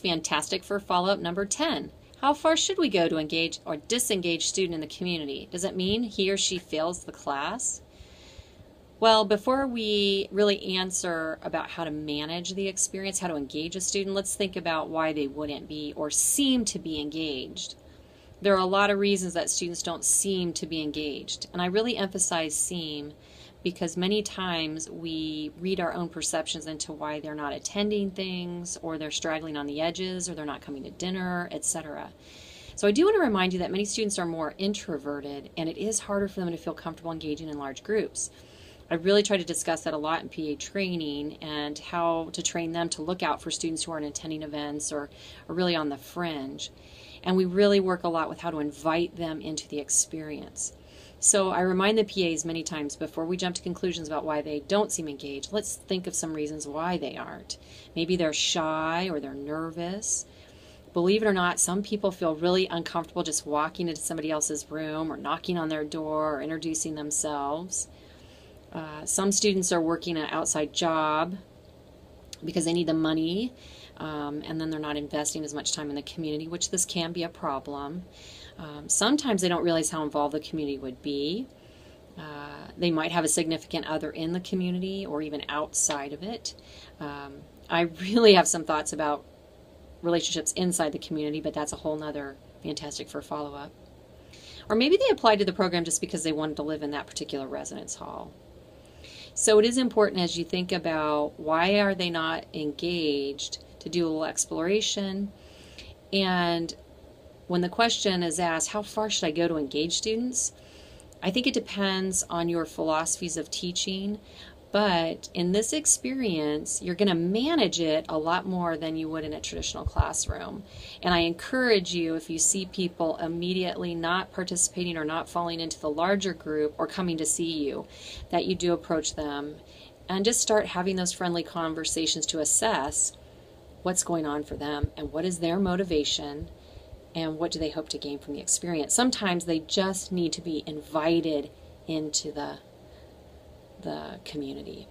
fantastic for follow-up number 10. How far should we go to engage or disengage student in the community? Does it mean he or she fails the class? Well, before we really answer about how to manage the experience, how to engage a student, let's think about why they wouldn't be or seem to be engaged. There are a lot of reasons that students don't seem to be engaged, and I really emphasize seem because many times we read our own perceptions into why they're not attending things, or they're straggling on the edges, or they're not coming to dinner, etc. So I do want to remind you that many students are more introverted, and it is harder for them to feel comfortable engaging in large groups. I really try to discuss that a lot in PA training and how to train them to look out for students who aren't attending events or are really on the fringe. And we really work a lot with how to invite them into the experience. So I remind the PAs many times before we jump to conclusions about why they don't seem engaged, let's think of some reasons why they aren't. Maybe they're shy or they're nervous. Believe it or not, some people feel really uncomfortable just walking into somebody else's room or knocking on their door or introducing themselves. Some students are working an outside job because they need the money, and then they're not investing as much time in the community, which this can be a problem. Sometimes they don't realize how involved the community would be. They might have a significant other in the community or even outside of it. I really have some thoughts about relationships inside the community, but that's a whole nother fantastic for follow-up. Or maybe they applied to the program just because they wanted to live in that particular residence hall. So it is important as you think about why are they not engaged to do a little exploration. And when the question is asked, how far should I go to engage students? I think it depends on your philosophies of teaching, but in this experience, you're going to manage it a lot more than you would in a traditional classroom. And I encourage you, if you see people immediately not participating or not falling into the larger group or coming to see you, that you do approach them and just start having those friendly conversations to assess what's going on for them and what is their motivation and what do they hope to gain from the experience. Sometimes they just need to be invited into the community.